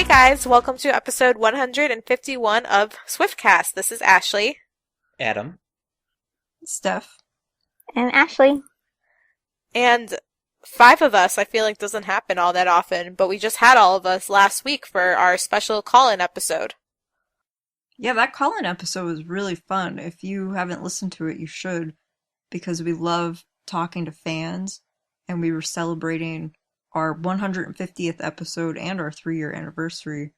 Hey guys, welcome to episode 151 of Swiftcast. This is Ashley. Adam. Steph. And Ashley. And five of us, I feel like doesn't happen all that often, but we just had all of us last week for our special call-in episode. Yeah, that call-in episode was really fun. If you haven't listened to it, you should, because we love talking to fans, and we were celebrating our 150th episode and our 3-year anniversary.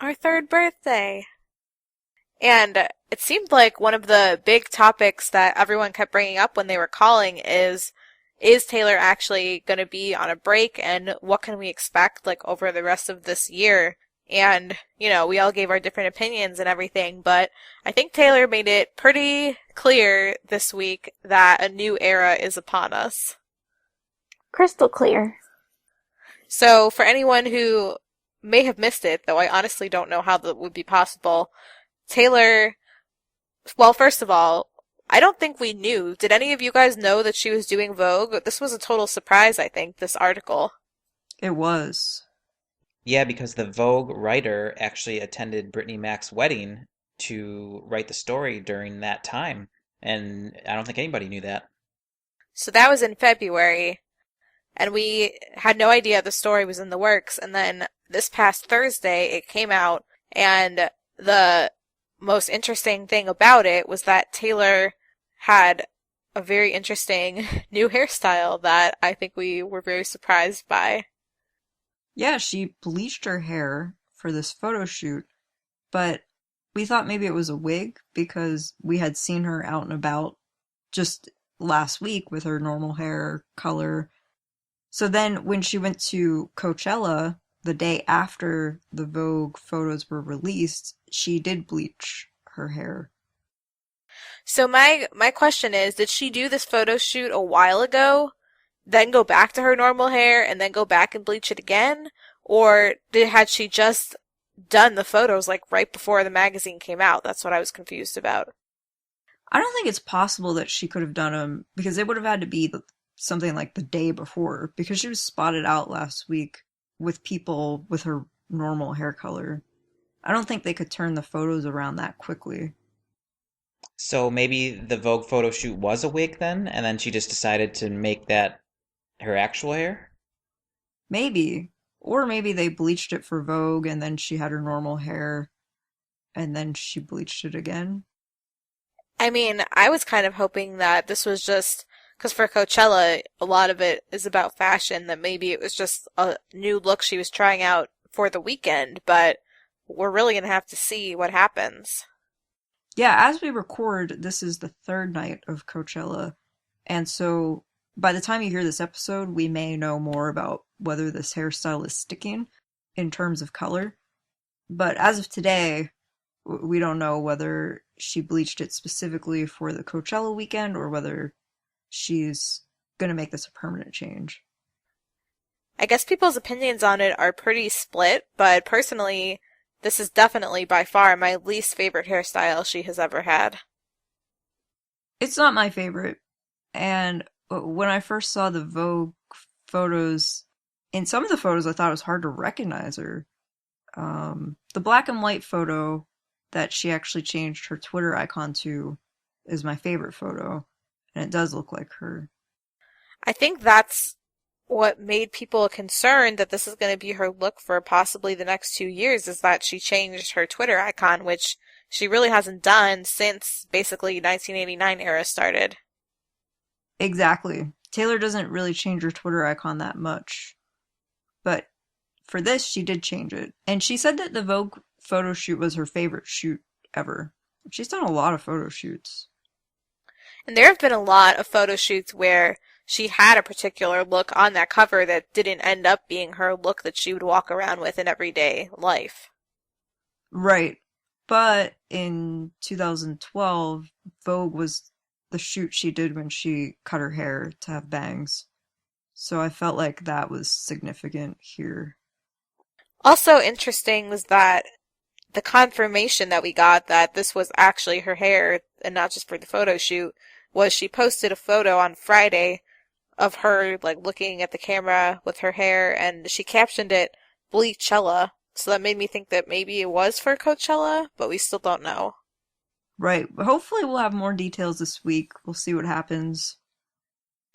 Our third birthday. And it seemed like one of the big topics that everyone kept bringing up when they were calling is Taylor actually going to be on a break, and what can we expect like over the rest of this year? And, you know, we all gave our different opinions and everything, but I think Taylor made it pretty clear this week that a new era is upon us. Crystal clear. So, for anyone who may have missed it, though I honestly don't know how that would be possible, Taylor, well, first of all, I don't think we knew. Did any of you guys know that she was doing Vogue? This was a total surprise, I think, this article. It was. Yeah, because the Vogue writer actually attended Brittany Mac's wedding to write the story during that time, and I don't think anybody knew that. So that was in February, and we had no idea the story was in the works, and then this past Thursday it came out, and the most interesting thing about it was that Taylor had a very interesting new hairstyle that I think we were very surprised by. Yeah, she bleached her hair for this photo shoot, but we thought maybe it was a wig because we had seen her out and about just last week with her normal hair color. So then when she went to Coachella the day after the Vogue photos were released, she did bleach her hair. So my question is, did she do this photo shoot a while ago, then go back to her normal hair, and then go back and bleach it again? Or had she just done the photos like right before the magazine came out? That's what I was confused about. I don't think it's possible that she could have done them because it would have had to be something like the day before because she was spotted out last week with people with her normal hair color. I don't think they could turn the photos around that quickly. So maybe the Vogue photo shoot was a wig then, and then she just decided to make that her actual hair? Maybe. Or maybe they bleached it for Vogue and then she had her normal hair and then she bleached it again. I mean, I was kind of hoping that this was just, because for Coachella, a lot of it is about fashion, that maybe it was just a new look she was trying out for the weekend, but we're really going to have to see what happens. Yeah, as we record, this is the third night of Coachella, and so by the time you hear this episode, we may know more about whether this hairstyle is sticking in terms of color. But as of today, we don't know whether she bleached it specifically for the Coachella weekend or whether she's going to make this a permanent change. I guess people's opinions on it are pretty split, but personally, this is definitely by far my least favorite hairstyle she has ever had. It's not my favorite, and when I first saw the Vogue photos, in some of the photos I thought it was hard to recognize her. The black and white photo that she actually changed her Twitter icon to is my favorite photo, and it does look like her. I think that's what made people concerned that this is going to be her look for possibly the next 2 years, is that she changed her Twitter icon, which she really hasn't done since basically 1989 era started. Exactly. Taylor doesn't really change her Twitter icon that much. But for this, she did change it. And she said that the Vogue photo shoot was her favorite shoot ever. She's done a lot of photo shoots. And there have been a lot of photo shoots where she had a particular look on that cover that didn't end up being her look that she would walk around with in everyday life. Right. But in 2012, Vogue was the shoot she did when she cut her hair to have bangs. So I felt like that was significant here. Also interesting was that the confirmation that we got that this was actually her hair and not just for the photo shoot was she posted a photo on Friday of her like looking at the camera with her hair, and she captioned it Bleachella. So that made me think that maybe it was for Coachella, but we still don't know. Right. Hopefully we'll have more details this week. We'll see what happens.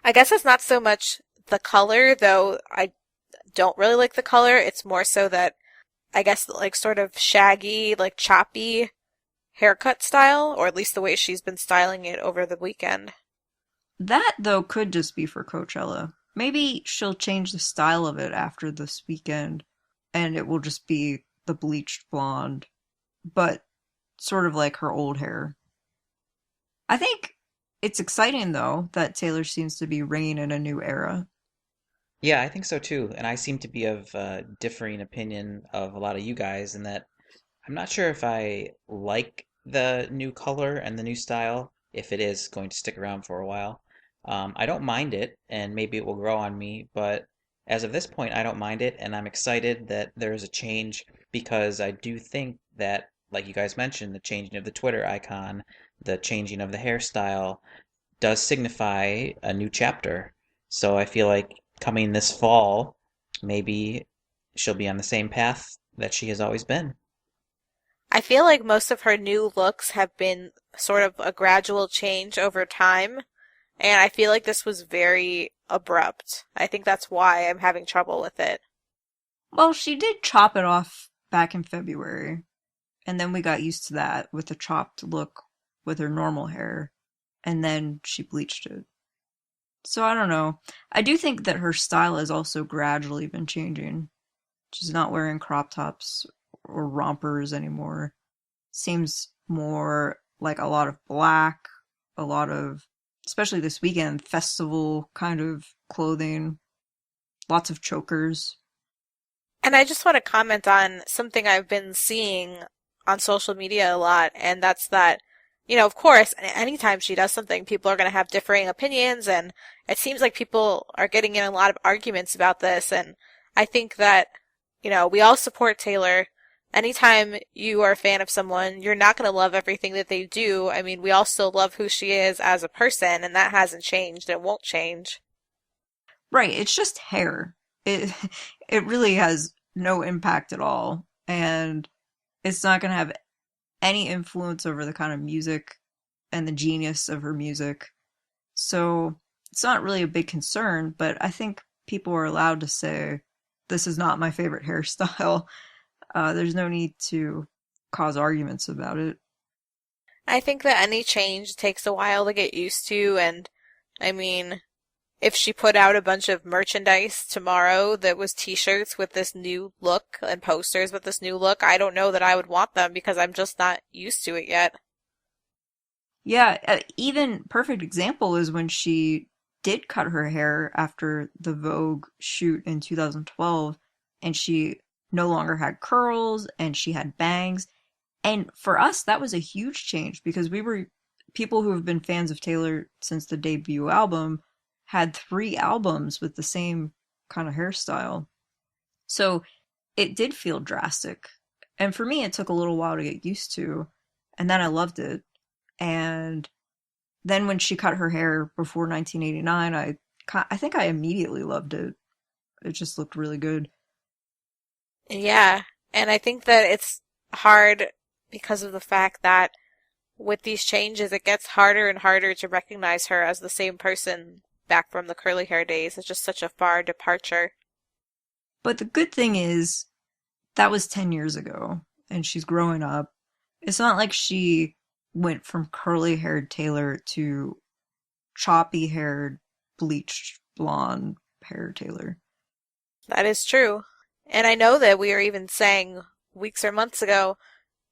I guess it's not so much the color, though I don't really like the color. It's more so that I guess like sort of shaggy, like choppy haircut style, or at least the way she's been styling it over the weekend. That, though, could just be for Coachella. Maybe she'll change the style of it after this weekend, and it will just be the bleached blonde, but sort of like her old hair. I think it's exciting, though, that Taylor seems to be ringing in a new era. Yeah, I think so too. And I seem to be of differing opinion of a lot of you guys in that I'm not sure if I like the new color and the new style, if it is going to stick around for a while. I don't mind it, and maybe it will grow on me, but as of this point, I don't mind it, and I'm excited that there is a change because I do think that, like you guys mentioned, the changing of the Twitter icon, the changing of the hairstyle does signify a new chapter. So I feel like coming this fall, maybe she'll be on the same path that she has always been. I feel like most of her new looks have been sort of a gradual change over time, and I feel like this was very abrupt. I think that's why I'm having trouble with it. Well, she did chop it off back in February, and then we got used to that with the chopped look with her normal hair, and then she bleached it. So I don't know. I do think that her style has also gradually been changing. She's not wearing crop tops or rompers anymore. Seems more like a lot of black, a lot of, especially this weekend, festival kind of clothing, lots of chokers. And I just want to comment on something I've been seeing on social media a lot, and that's that, of course, anytime she does something, people are going to have differing opinions, and it seems like people are getting in a lot of arguments about this, and I think that, we all support Taylor. Anytime you are a fan of someone, you're not going to love everything that they do. I mean, we all still love who she is as a person, and that hasn't changed. It won't change. Right, it's just hair. It it really has no impact at all, and it's not going to have any influence over the kind of music and the genius of her music. So it's not really a big concern, but I think people are allowed to say, this is not my favorite hairstyle. There's no need to cause arguments about it. I think that any change takes a while to get used to, and I mean, if she put out a bunch of merchandise tomorrow that was t-shirts with this new look and posters with this new look, I don't know that I would want them because I'm just not used to it yet. Yeah, even perfect example is when she did cut her hair after the Vogue shoot in 2012, and she no longer had curls and she had bangs. And for us, that was a huge change because we were people who have been fans of Taylor since the debut album had 3 albums with the same kind of hairstyle. So it did feel drastic. And for me, it took a little while to get used to. And then I loved it. And then when she cut her hair before 1989, I think I immediately loved it. It just looked really good. Yeah, and I think that it's hard because of the fact that with these changes, it gets harder and harder to recognize her as the same person back from the curly hair days. It's just such a far departure. But the good thing is, that was 10 years ago, and she's growing up. It's not like she went from curly-haired Taylor to choppy-haired, bleached, blonde hair Taylor. That is true. And I know that we were even saying weeks or months ago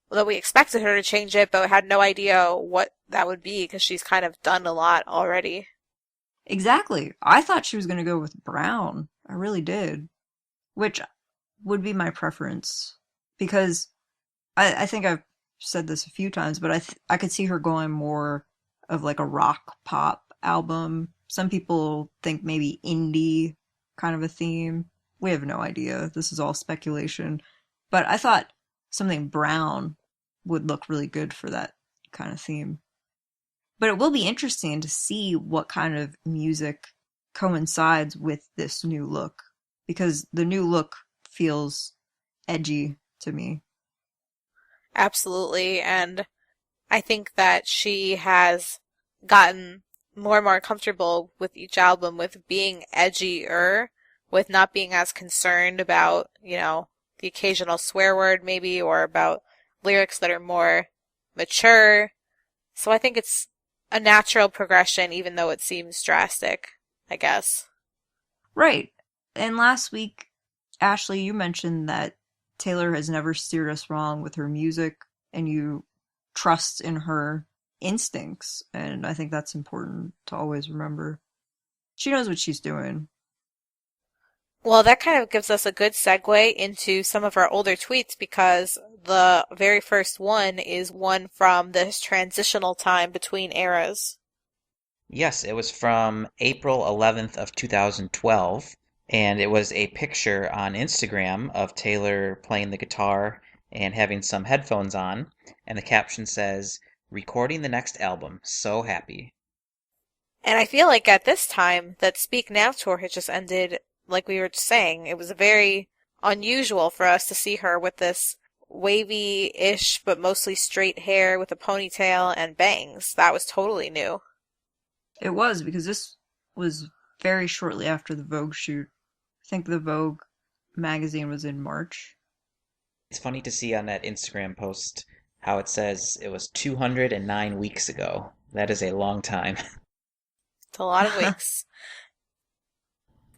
that we expected her to change it, but had no idea what that would be because she's kind of done a lot already. Exactly. I thought she was going to go with brown. I really did. Which would be my preference. Because I think I've said this a few times, but I could see her going more of like a rock pop album. Some people think maybe indie kind of a theme. We have no idea. This is all speculation. But I thought something brown would look really good for that kind of theme. But it will be interesting to see what kind of music coincides with this new look. Because the new look feels edgy to me. Absolutely, and I think that she has gotten more and more comfortable with each album with being edgier, with not being as concerned about, the occasional swear word maybe, or about lyrics that are more mature. So I think it's a natural progression, even though it seems drastic, I guess. Right. And last week, Ashley, you mentioned that Taylor has never steered us wrong with her music, and you trust in her instincts. And I think that's important to always remember. She knows what she's doing. Well, that kind of gives us a good segue into some of our older tweets because the very first one is one from this transitional time between eras. Yes, it was from April 11th of 2012, and it was a picture on Instagram of Taylor playing the guitar and having some headphones on, and the caption says, "Recording the next album, so happy." And I feel like at this time that Speak Now tour had just ended, like we were just saying. It was very unusual for us to see her with this wavy-ish but mostly straight hair with a ponytail and bangs. That was totally new. It was, because this was very shortly after the Vogue shoot. I think the Vogue magazine was in March. It's funny to see on that Instagram post how it says it was 209 weeks ago. That is a long time. It's a lot of weeks.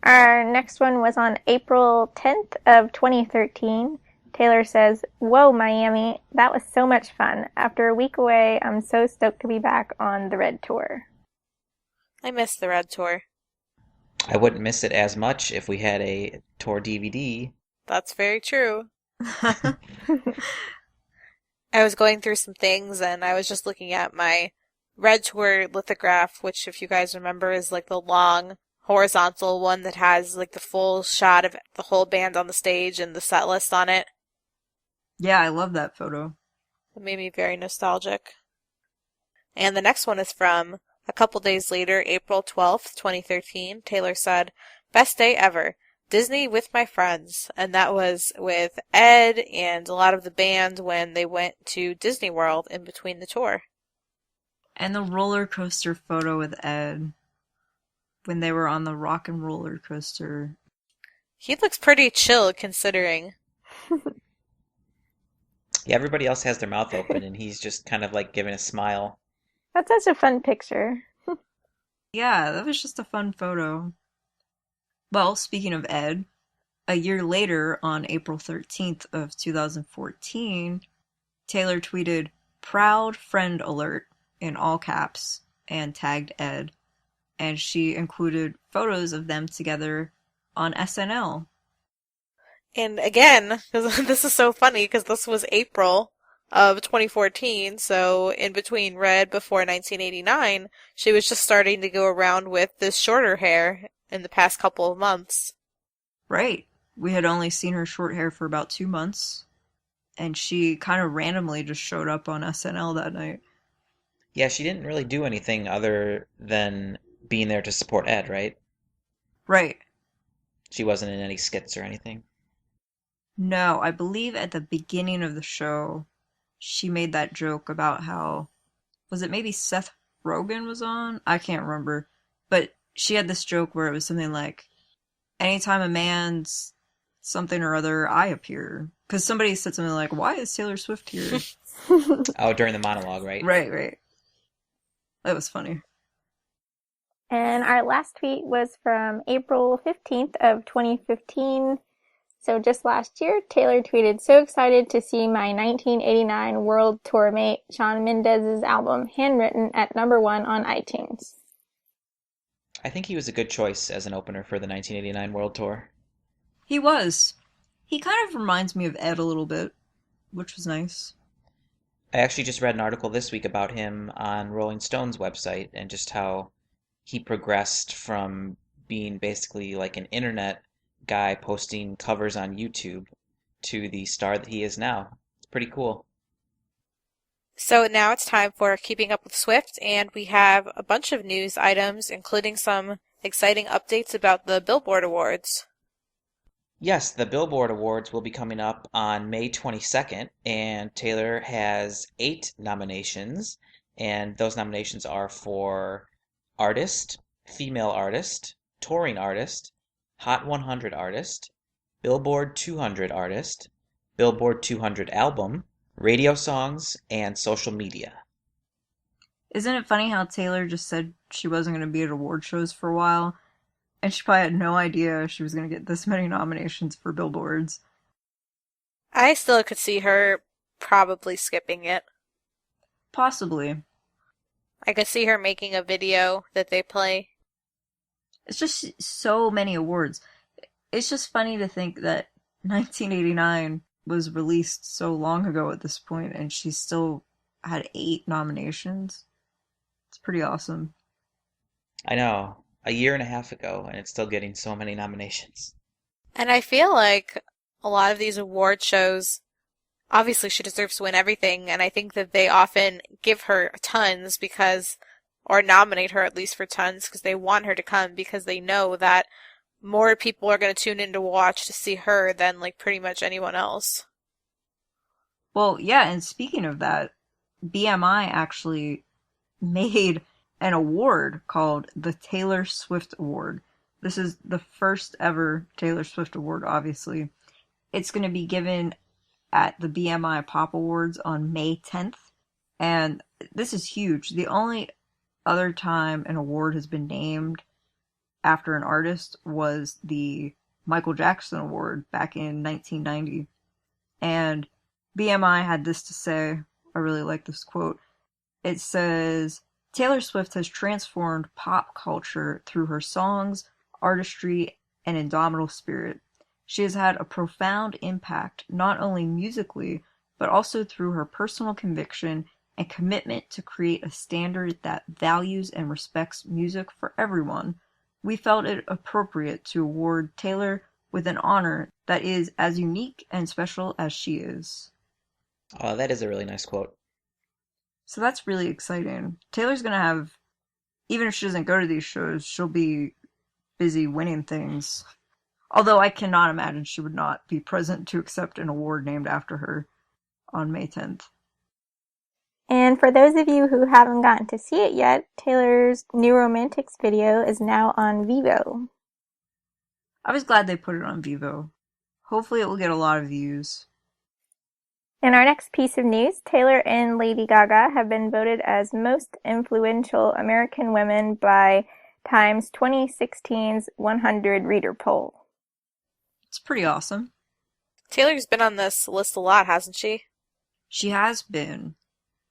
Our next one was on April 10th of 2013. Taylor says, "Whoa, Miami, that was so much fun. After a week away, I'm so stoked to be back on the Red Tour." I miss the Red Tour. I wouldn't miss it as much if we had a tour DVD. That's very true. I was going through some things and I was just looking at my Red Tour lithograph, which, if you guys remember, is like the long horizontal one that has like the full shot of the whole band on the stage and the set list on it. Yeah, I love that photo. It made me very nostalgic. And the next one is from a couple days later, April 12th, 2013. Taylor said, "Best day ever. Disney with my friends." And that was with Ed and a lot of the band when they went to Disney World in between the tour. And the roller coaster photo with Ed when they were on the rock and roller coaster. He looks pretty chill considering. Yeah, everybody else has their mouth open and he's just kind of like giving a smile. That's such a fun picture. Yeah, that was just a fun photo. Well, speaking of Ed, a year later, on April 13th of 2014, Taylor tweeted, "Proud friend alert," in all caps, and tagged Ed. And she included photos of them together on SNL. And again, this is so funny because this was April of 2014, so in between Red before 1989, she was just starting to go around with this shorter hair in the past couple of months. Right. We had only seen her short hair for about 2 months, and she kind of randomly just showed up on SNL that night. Yeah, she didn't really do anything other than being there to support Ed, right? Right. She wasn't in any skits or anything. No, I believe at the beginning of the show, she made that joke about how, was it maybe Seth Rogen was on? I can't remember. But she had this joke where it was something like, "Anytime a man's something or other, I appear." Because somebody said something like, "Why is Taylor Swift here?" Oh, during the monologue, right? Right. That was funny. And our last tweet was from April 15th of 2015. So just last year, Taylor tweeted, "So excited to see my 1989 world tour mate, Shawn Mendes's album, handwritten at #1 on iTunes." I think he was a good choice as an opener for the 1989 World Tour. He was. He kind of reminds me of Ed a little bit, which was nice. I actually just read an article this week about him on Rolling Stone's website and just how he progressed from being basically like an internet guy posting covers on YouTube to the star that he is now. It's pretty cool. So now it's time for Keeping Up with Swift, and we have a bunch of news items, including some exciting updates about the Billboard Awards. Yes, the Billboard Awards will be coming up on May 22nd, and Taylor has 8 nominations, and those nominations are for Artist, Female Artist, Touring Artist, Hot 100 Artist, Billboard 200 Artist, Billboard 200 Album, Radio Songs, and Social Media. Isn't it funny how Taylor just said she wasn't going to be at award shows for a while, and she probably had no idea she was going to get this many nominations for billboards? I still could see her probably skipping it. Possibly. I could see her making a video that they play. It's just so many awards. It's just funny to think that 1989 was released so long ago at this point, and she still had 8 nominations. It's pretty awesome. I know, a year and a half ago, and it's still getting so many nominations. And I feel like a lot of these award shows, obviously she deserves to win everything, and I think that they often give her tons because, or nominate her at least for tons, because they want her to come because they know that more people are going to tune in to watch to see her than like pretty much anyone else. Well, yeah, and speaking of that, BMI actually made an award called the Taylor Swift Award. This is the first ever Taylor Swift Award, obviously. It's going to be given at the BMI Pop Awards on May 10th, and this is huge. The only other time an award has been named after an artist was the Michael Jackson Award back in 1990. And BMI had this to say. I really like this quote. It says, Taylor Swift has transformed pop culture through her songs, artistry, and indomitable spirit. She has had a profound impact, not only musically, but also through her personal conviction and commitment to create a standard that values and respects music for everyone. We felt it appropriate to award Taylor with an honor that is as unique and special as she is. Oh, that is a really nice quote. So that's really exciting. Taylor's going to have, even if she doesn't go to these shows, she'll be busy winning things. Although I cannot imagine she would not be present to accept an award named after her on May 10th. And for those of you who haven't gotten to see it yet, Taylor's New Romantics video is now on Vivo. I was glad they put it on Vivo. Hopefully it will get a lot of views. In our next piece of news, Taylor and Lady Gaga have been voted as most influential American women by Time's 2016's 100 Reader Poll. It's pretty awesome. Taylor's been on this list a lot, hasn't she? She has been.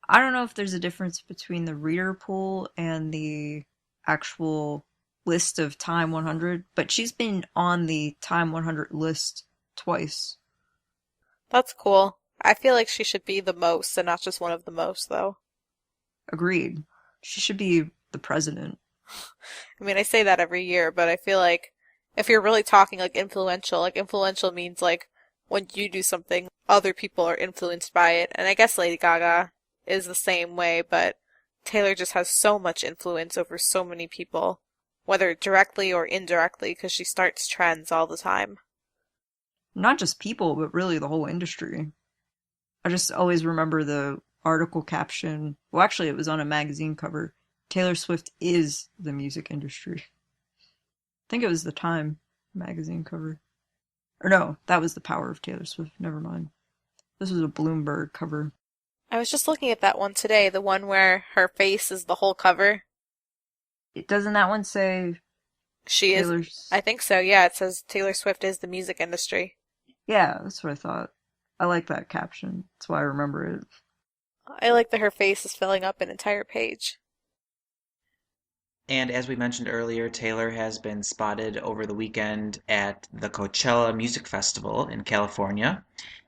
I don't know if there's a difference between the reader poll and the actual list of Time 100, but she's been on the Time 100 list twice. That's cool. I feel like she should be the most and not just one of the most, though. Agreed. She should be the president. I mean, I say that every year, but I feel like if you're really talking like influential means like when you do something, other people are influenced by it. And I guess Lady Gaga is the same way, but Taylor just has so much influence over so many people, whether directly or indirectly, because she starts trends all the time. Not just people, but really the whole industry. I just always remember the article caption. Well, actually, it was on a magazine cover. Taylor Swift is the music industry. I think it was the Time magazine cover. Or no, that was The Power of Taylor Swift. Never mind. This was a Bloomberg cover. I was just looking at that one today, the one where her face is the whole cover. Doesn't that one say She is. Taylor's... I think so, yeah. It says Taylor Swift is the music industry. Yeah, that's what I thought. I like that caption. That's why I remember it. I like that her face is filling up an entire page. And as we mentioned earlier, Taylor has been spotted over the weekend at the Coachella Music Festival in California.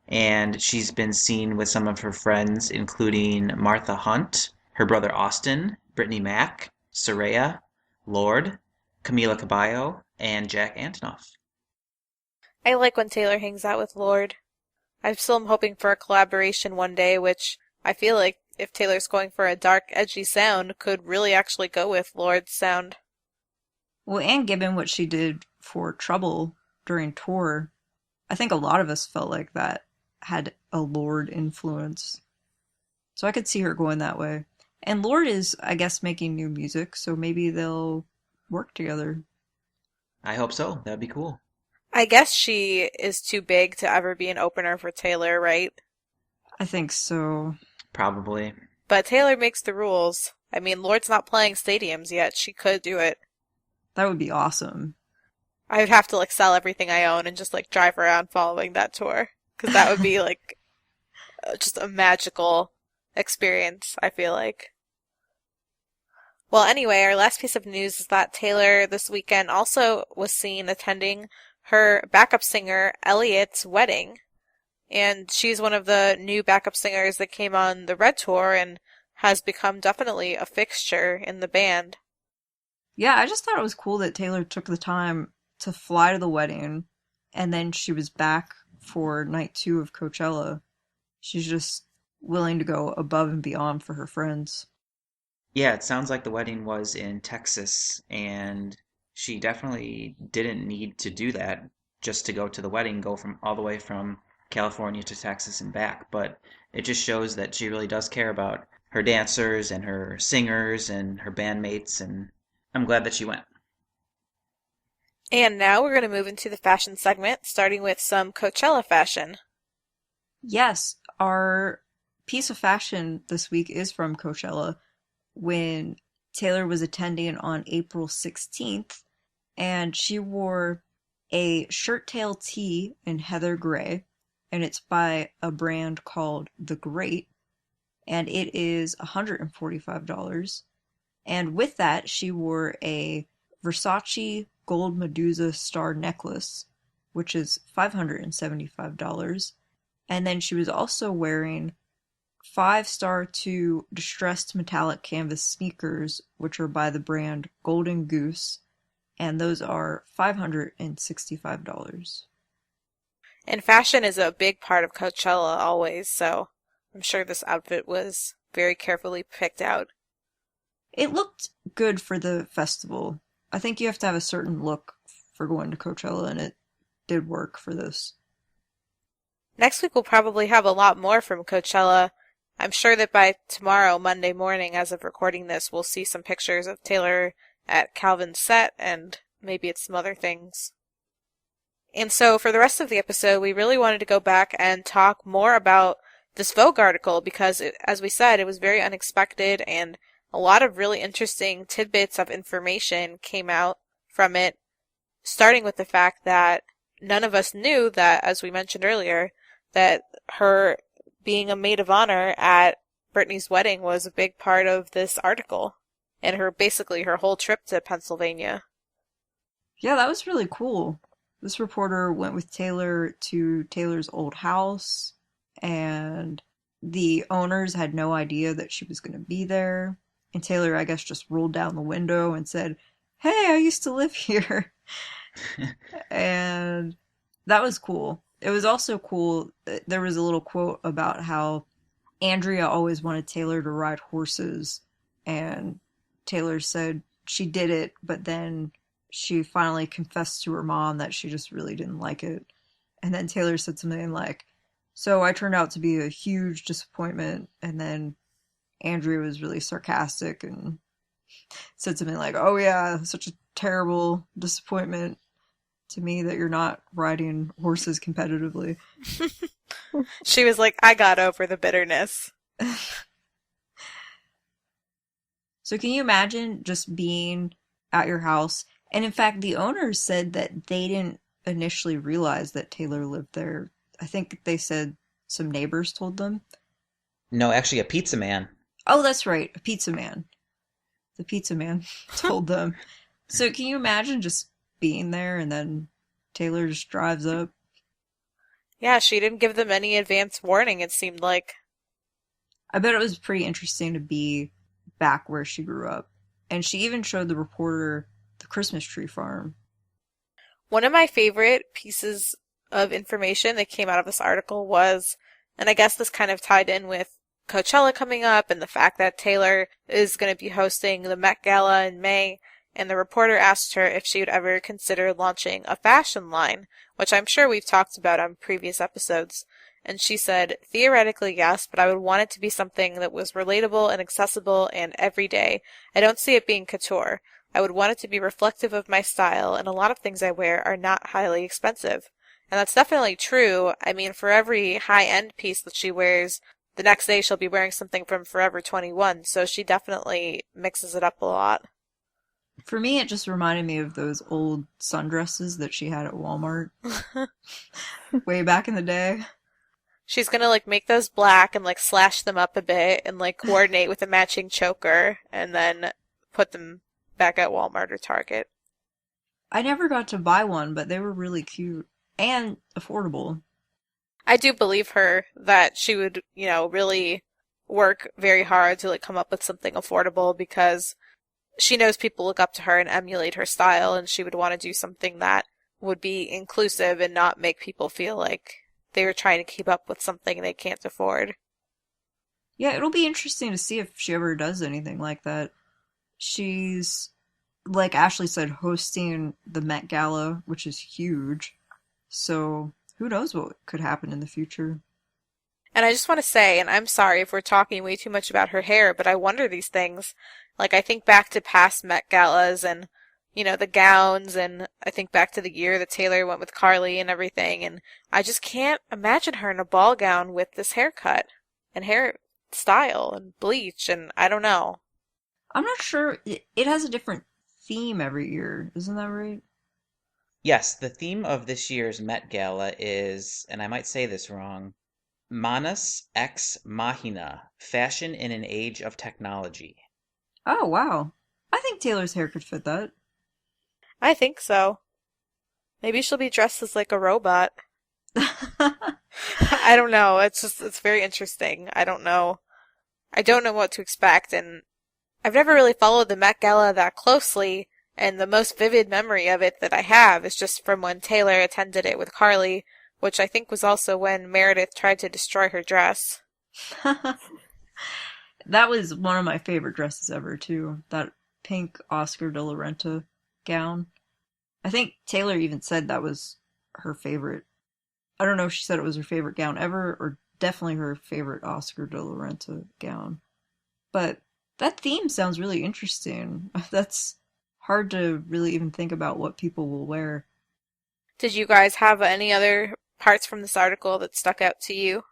And she's been seen with some of her friends, including Martha Hunt, her brother Austin, Brittany Mack, Soraya, Lorde, Camila Cabello, and Jack Antonoff. I like when Taylor hangs out with Lorde. I still am hoping for a collaboration one day, which I feel like if Taylor's going for a dark, edgy sound, could really actually go with Lorde's sound. Well, and given what she did for Trouble during tour, I think a lot of us felt like that had a Lorde influence. So I could see her going that way. And Lorde is, I guess, making new music, so maybe they'll work together. I hope so. That'd be cool. I guess she is too big to ever be an opener for Taylor, right? I think so. Probably. But Taylor makes the rules. I mean, Lord's not playing stadiums yet. She could do it. That would be awesome. I would have to like sell everything I own and just like drive around following that tour. Because that would be like just a magical experience, I feel like. Well, anyway, our last piece of news is that Taylor this weekend also was seen attending her backup singer Elliot's wedding. And she's one of the new backup singers that came on the Red Tour and has become definitely a fixture in the band. Yeah, I just thought it was cool that Taylor took the time to fly to the wedding and then she was back for night 2 of Coachella. She's just willing to go above and beyond for her friends. Yeah, it sounds like the wedding was in Texas, and she definitely didn't need to do that just to go to the wedding, go from all the way from California to Texas and back. But it just shows that she really does care about her dancers and her singers and her bandmates, and I'm glad that she went. And now we're going to move into the fashion segment, starting with some Coachella fashion. Yes, our piece of fashion this week is from Coachella when Taylor was attending on April 16th, and she wore a shirt tail tee in heather gray, and it's by a brand called The Great, and it is $145. And with that, she wore a Versace gold Medusa star necklace, which is $575. And then she was also wearing 5-star to distressed metallic canvas sneakers, which are by the brand Golden Goose, and those are $565. And fashion is a big part of Coachella always, so I'm sure this outfit was very carefully picked out. It looked good for the festival. I think you have to have a certain look for going to Coachella, and it did work for this. Next week we'll probably have a lot more from Coachella. I'm sure that by tomorrow, Monday morning, as of recording this, we'll see some pictures of Taylor at Calvin's set, and maybe it's some other things. And so for the rest of the episode, we really wanted to go back and talk more about this Vogue article because, as we said, it was very unexpected and a lot of really interesting tidbits of information came out from it, starting with the fact that none of us knew that, as we mentioned earlier, that her being a maid of honor at Britney's wedding was a big part of this article and basically her whole trip to Pennsylvania. Yeah, that was really cool. This reporter went with Taylor to Taylor's old house, and the owners had no idea that she was going to be there. And Taylor, I guess, just rolled down the window and said, "Hey, I used to live here." And that was cool. It was also cool. There was a little quote about how Andrea always wanted Taylor to ride horses, and Taylor said she did it, but then she finally confessed to her mom that she just really didn't like it. And then Taylor said something like, "So I turned out to be a huge disappointment." And then Andrea was really sarcastic and said something like, "Oh yeah, such a terrible disappointment to me that you're not riding horses competitively." She was like, I got over the bitterness. So can you imagine just being at your house? And in fact, the owners said that they didn't initially realize that Taylor lived there. I think they said some neighbors told them. No, actually, a pizza man. Oh, that's right, a pizza man. The pizza man told them. So can you imagine just being there and then Taylor just drives up? Yeah, she didn't give them any advance warning, it seemed like. I bet it was pretty interesting to be back where she grew up. And she even showed the reporter the Christmas tree farm. One of my favorite pieces of information that came out of this article was, and I guess this kind of tied in with Coachella coming up and the fact that Taylor is going to be hosting the Met Gala in May, and the reporter asked her if she would ever consider launching a fashion line, which I'm sure we've talked about on previous episodes. And she said, theoretically, yes, but I would want it to be something that was relatable and accessible and everyday. I don't see it being couture. I would want it to be reflective of my style, and a lot of things I wear are not highly expensive. And that's definitely true. I mean, for every high-end piece that she wears, the next day she'll be wearing something from Forever 21, so she definitely mixes it up a lot. For me, it just reminded me of those old sundresses that she had at Walmart way back in the day. She's gonna, like, make those black and, like, slash them up a bit and, like, coordinate with a matching choker and then put them back at Walmart or Target. I never got to buy one, but they were really cute and affordable. I do believe her that she would, really work very hard to, like, come up with something affordable because she knows people look up to her and emulate her style, and she would want to do something that would be inclusive and not make people feel like they were trying to keep up with something they can't afford. Yeah, it'll be interesting to see if she ever does anything like that. She's, like Ashley said, hosting the Met Gala, which is huge. So who knows what could happen in the future. And I just want to say, and I'm sorry if we're talking way too much about her hair, but I wonder these things. Like, I think back to past Met Galas and, the gowns, and I think back to the year that Taylor went with Carly and everything, and I just can't imagine her in a ball gown with this haircut and hairstyle and bleach, and I don't know. I'm not sure. It has a different theme every year. Isn't that right? Yes, the theme of this year's Met Gala is, and I might say this wrong, Manus ex Machina, Fashion in an Age of Technology. Oh, wow. I think Taylor's hair could fit that. I think so. Maybe she'll be dressed as like a robot. I don't know. It's very interesting. I don't know. I don't know what to expect, and I've never really followed the Met Gala that closely, and the most vivid memory of it that I have is just from when Taylor attended it with Carly, which I think was also when Meredith tried to destroy her dress. That was one of my favorite dresses ever, too. That pink Oscar de la Renta gown. I think Taylor even said that was her favorite. I don't know if she said it was her favorite gown ever, or definitely her favorite Oscar de la Renta gown. But that theme sounds really interesting. That's hard to really even think about what people will wear. Did you guys have any other parts from this article that stuck out to you?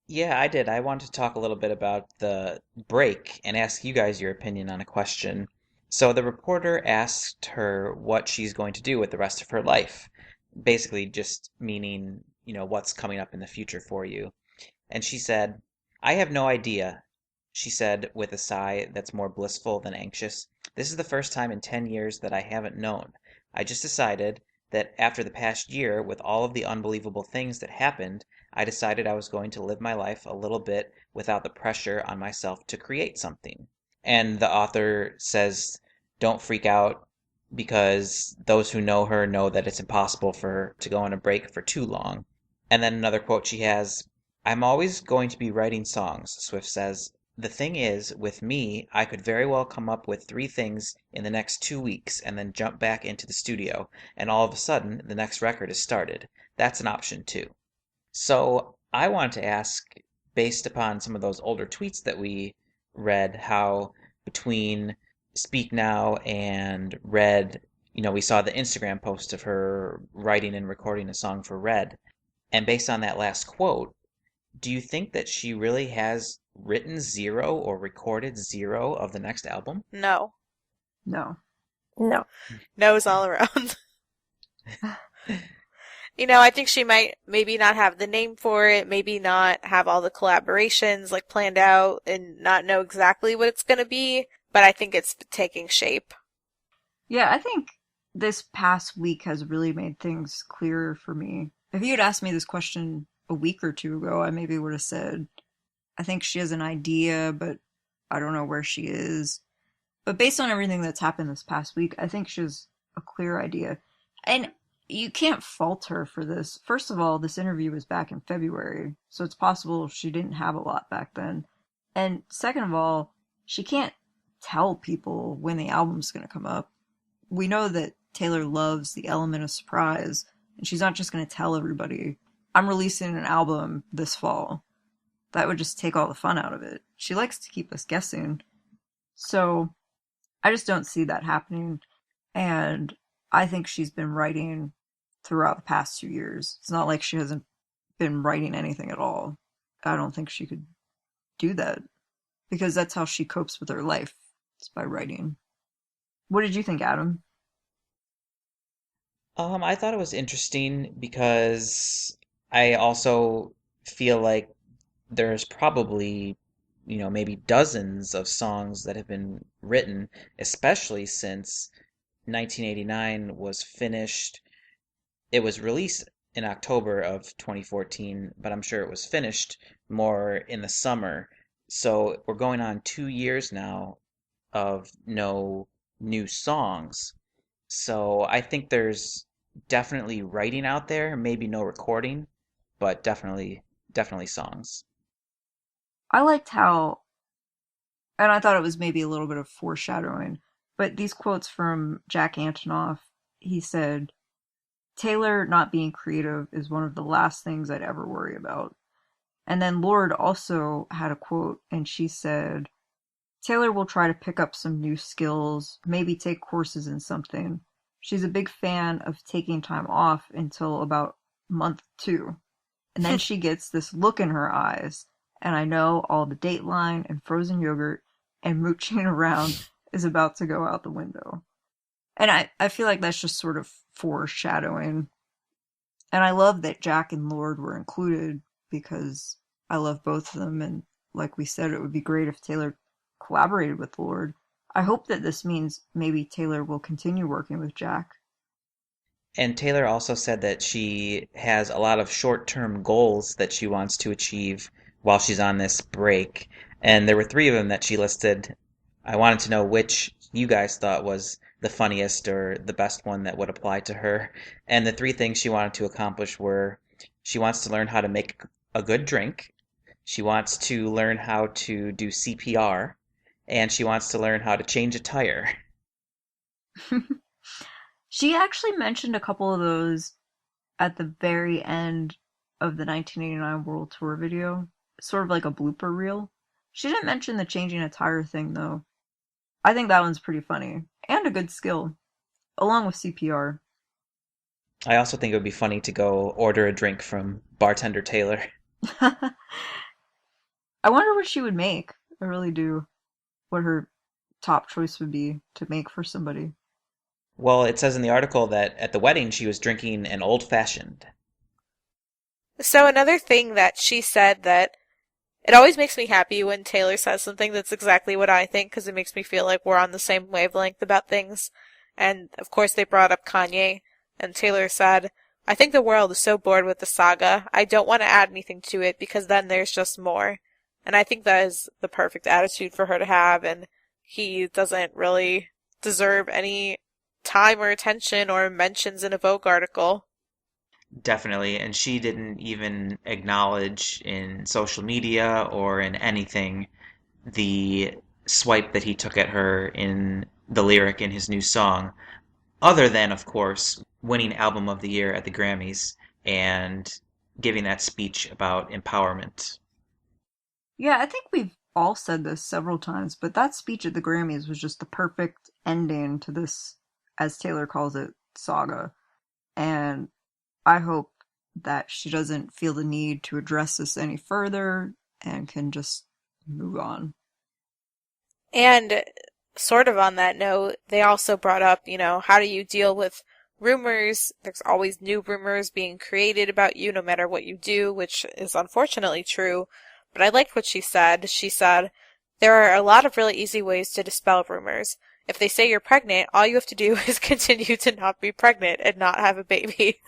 Yeah, I did. I wanted to talk a little bit about the break and ask you guys your opinion on a question. So the reporter asked her what she's going to do with the rest of her life, basically just meaning, what's coming up in the future for you. And she said, I have no idea, she said with a sigh that's more blissful than anxious. This is the first time in 10 years that I haven't known. I just decided that after the past year, with all of the unbelievable things that happened, I decided I was going to live my life a little bit without the pressure on myself to create something. And the author says, don't freak out because those who know her know that it's impossible for her to go on a break for too long. And then another quote she has, I'm always going to be writing songs, Swift says. The thing is, with me, I could very well come up with 3 things in the next 2 weeks and then jump back into the studio, and all of a sudden, the next record is started. That's an option too. So I wanted to ask, based upon some of those older tweets that we read, how between Speak Now and Red, we saw the Instagram post of her writing and recording a song for Red. And based on that last quote, do you think that she really has written 0 or recorded 0 of the next album? No. No. No. No's all around. I think she might maybe not have the name for it, maybe not have all the collaborations like planned out and not know exactly what it's going to be, but I think it's taking shape. Yeah, I think this past week has really made things clearer for me. If you had asked me this question a week or 2 ago, I maybe would have said, I think she has an idea, but I don't know where she is. But based on everything that's happened this past week, I think she has a clear idea. And you can't fault her for this. First of all, this interview was back in February, so it's possible she didn't have a lot back then. And second of all, she can't tell people when the album's going to come up. We know that Taylor loves the element of surprise, and she's not just going to tell everybody, I'm releasing an album this fall. That would just take all the fun out of it. She likes to keep us guessing. So I just don't see that happening. And I think she's been writing throughout the past 2 years. It's not like she hasn't been writing anything at all. I don't think she could do that because that's how she copes with her life. It's by writing. What did you think, Adam? I thought it was interesting because I also feel like there's probably, maybe dozens of songs that have been written, especially since 1989 was finished. It was released in October of 2014, but I'm sure it was finished more in the summer. So we're going on 2 years now of no new songs. So I think there's definitely writing out there, maybe no recording, but definitely songs. I liked how, and I thought it was maybe a little bit of foreshadowing, but these quotes from Jack Antonoff, he said, Taylor not being creative is one of the last things I'd ever worry about. And then Lorde also had a quote, and she said, Taylor will try to pick up some new skills, maybe take courses in something. She's a big fan of taking time off until about month 2. And then she gets this look in her eyes, and I know all the Dateline and frozen yogurt and mooching around is about to go out the window. And I feel like that's just sort of foreshadowing. And I love that Jack and Lorde were included because I love both of them. And like we said, it would be great if Taylor collaborated with Lorde. I hope that this means maybe Taylor will continue working with Jack. And Taylor also said that she has a lot of short-term goals that she wants to achieve while she's on this break. And there were 3 of them that she listed. I wanted to know which you guys thought was the funniest or the best one that would apply to her. And the 3 things she wanted to accomplish were she wants to learn how to make a good drink, she wants to learn how to do CPR, and she wants to learn how to change a tire. She actually mentioned a couple of those at the very end of the 1989 World Tour video, sort of like a blooper reel. She didn't mention the changing a tire thing, though. I think that one's pretty funny, and a good skill, along with CPR. I also think it would be funny to go order a drink from bartender Taylor. I wonder what she would make. I really do. What her top choice would be to make for somebody. Well, it says in the article that at the wedding she was drinking an old-fashioned. So another thing that she said that it always makes me happy when Taylor says something that's exactly what I think because it makes me feel like we're on the same wavelength about things. And of course they brought up Kanye, and Taylor said, I think the world is so bored with the saga, I don't want to add anything to it because then there's just more. And I think that is the perfect attitude for her to have, and he doesn't really deserve any time or attention or mentions in a Vogue article. Definitely, and she didn't even acknowledge in social media or in anything the swipe that he took at her in the lyric in his new song, other than, of course, winning Album of the Year at the Grammys and giving that speech about empowerment. Yeah, I think we've all said this several times, but that speech at the Grammys was just the perfect ending to this, as Taylor calls it, saga. And I hope that she doesn't feel the need to address this any further and can just move on. And sort of on that note, they also brought up, how do you deal with rumors? There's always new rumors being created about you no matter what you do, which is unfortunately true. But I liked what she said. She said, there are a lot of really easy ways to dispel rumors. If they say you're pregnant, all you have to do is continue to not be pregnant and not have a baby.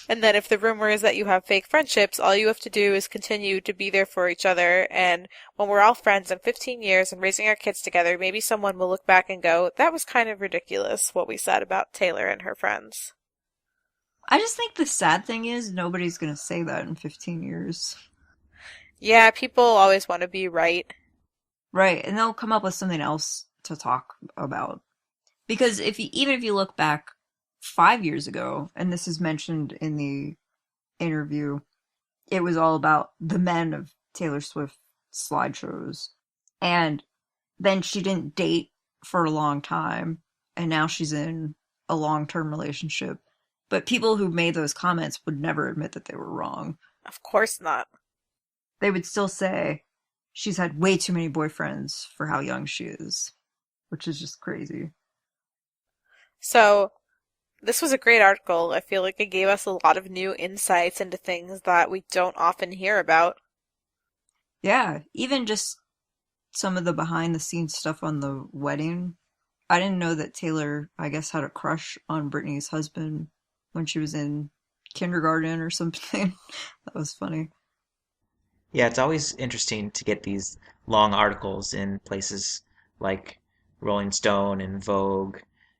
And then if the rumor is that you have fake friendships, all you have to do is continue to be there for each other. And when we're all friends in 15 years and raising our kids together, maybe someone will look back and go, that was kind of ridiculous what we said about Taylor and her friends. I just think the sad thing is nobody's going to say that in 15 years. Yeah, people always want to be right. Right, and they'll come up with something else to talk about. Because even if you look back 5 years ago, and this is mentioned in the interview, it was all about the men of Taylor Swift slideshows. And then she didn't date for a long time, and now she's in a long-term relationship. But people who made those comments would never admit that they were wrong. Of course not. They would still say she's had way too many boyfriends for how young she is, which is just crazy. So, this was a great article. I feel like it gave us a lot of new insights into things that we don't often hear about. Yeah, even just some of the behind-the-scenes stuff on the wedding. I didn't know that Taylor, I guess, had a crush on Britney's husband when she was in kindergarten or something. That was funny. Yeah, it's always interesting to get these long articles in places like Rolling Stone and Vogue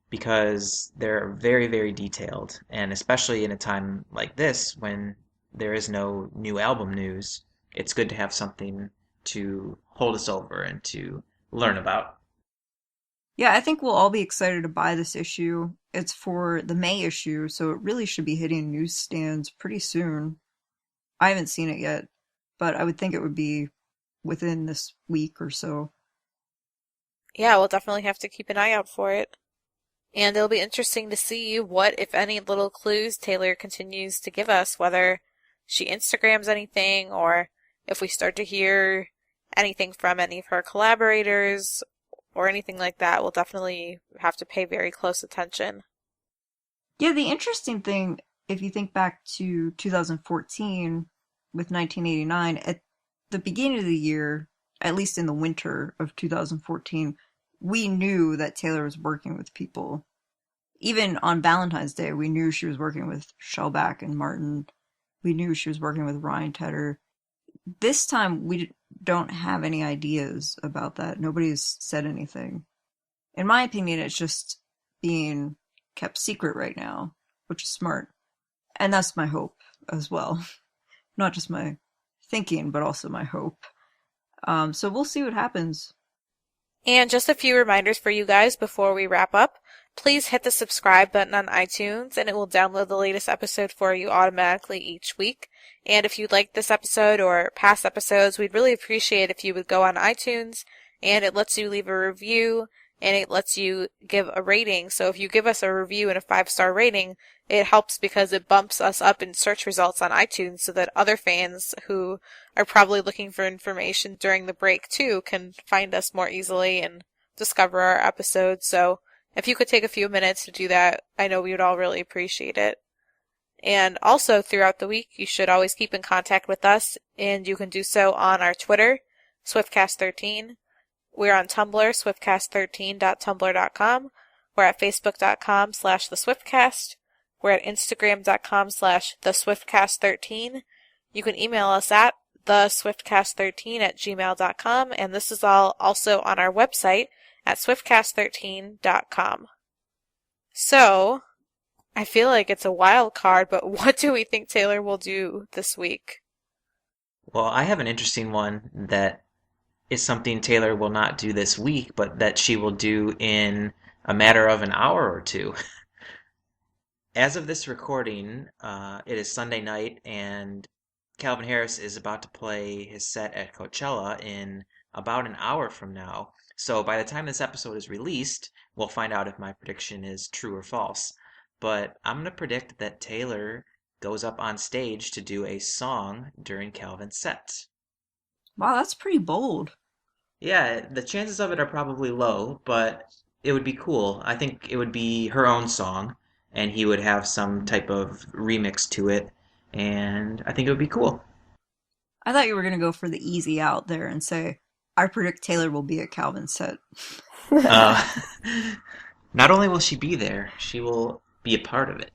because they're very, very detailed. And especially in a time like this when there is no new album news, it's good to have something to hold us over and to learn about. Yeah, I think we'll all be excited to buy this issue. It's for the May issue, so it really should be hitting newsstands pretty soon. I haven't seen it yet, but I would think it would be within this week or so. Yeah, we'll definitely have to keep an eye out for it. And it'll be interesting to see what, if any, little clues Taylor continues to give us, whether she Instagrams anything or if we start to hear anything from any of her collaborators or anything like that. We'll definitely have to pay very close attention. Yeah, the interesting thing, if you think back to 2014 with 1989, at the beginning of the year, at least in the winter of 2014, we knew that Taylor was working with people. Even on Valentine's Day, we knew she was working with Shellback and Martin. We knew she was working with Ryan Tedder. This time, we don't have any ideas about that. Nobody's said anything. In my opinion, it's just being kept secret right now, which is smart. And that's my hope as well. Not just my thinking, but also my hope. So we'll see what happens. And just a few reminders for you guys before we wrap up. Please hit the subscribe button on iTunes and it will download the latest episode for you automatically each week. And if you liked this episode or past episodes, we'd really appreciate if you would go on iTunes and it lets you leave a review and it lets you give a rating. So if you give us a review and a 5-star rating, it helps because it bumps us up in search results on iTunes so that other fans who are probably looking for information during the break too can find us more easily and discover our episodes. So if you could take a few minutes to do that, I know we would all really appreciate it. And also throughout the week, you should always keep in contact with us, and you can do so on our Twitter, Swiftcast13. We're on Tumblr, swiftcast13.tumblr.com. We're at facebook.com/theswiftcast. We're at instagram.com/theswiftcast13. You can email us at theswiftcast13@gmail.com, and this is all also on our website at swiftcast13.com. So, I feel like it's a wild card, but what do we think Taylor will do this week? Well, I have an interesting one that is something Taylor will not do this week, but that she will do in a matter of an hour or two. As of this recording, it is Sunday night, and Calvin Harris is about to play his set at Coachella in about an hour from now. So by the time this episode is released, we'll find out if my prediction is true or false. But I'm going to predict that Taylor goes up on stage to do a song during Calvin's set. Wow, that's pretty bold. Yeah, the chances of it are probably low, but it would be cool. I think it would be her own song, and he would have some type of remix to it, and I think it would be cool. I thought you were going to go for the easy out there and say, I predict Taylor will be at Calvin's set. Uh, Not only will she be there, she will be a part of it.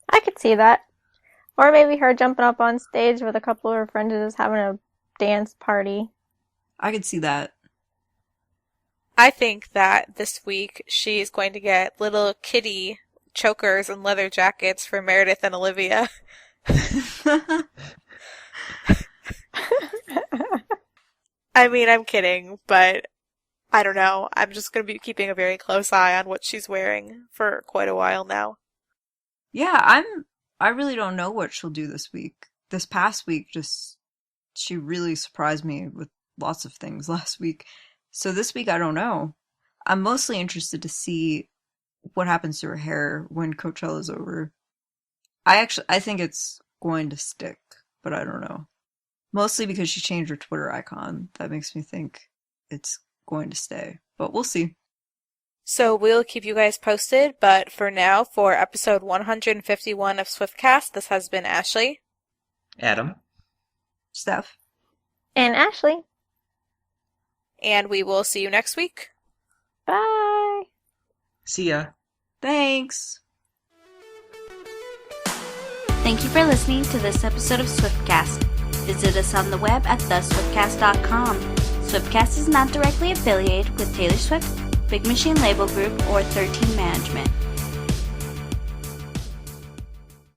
I could see that. Or maybe her jumping up on stage with a couple of her friends and just having a dance party. I could see that. I think that this week she's going to get little kitty chokers and leather jackets for Meredith and Olivia. I mean, I'm kidding, but I don't know. I'm just going to be keeping a very close eye on what she's wearing for quite a while now. Yeah, I really don't know what she'll do this week. This past week she really surprised me with lots of things last week. So this week I don't know. I'm mostly interested to see what happens to her hair when Coachella's over. I think it's going to stick, but I don't know. Mostly because she changed her Twitter icon. That makes me think it's going to stay. But we'll see. So we'll keep you guys posted, but for now, for episode 151 of Swiftcast, this has been Ashley. Adam. Steph. And Ashley. And we will see you next week. Bye. See ya. Thanks. Thank you for listening to this episode of Swiftcast. Visit us on the web at theswiftcast.com. Swiftcast is not directly affiliated with Taylor Swift, Big Machine Label Group, or 13 Management.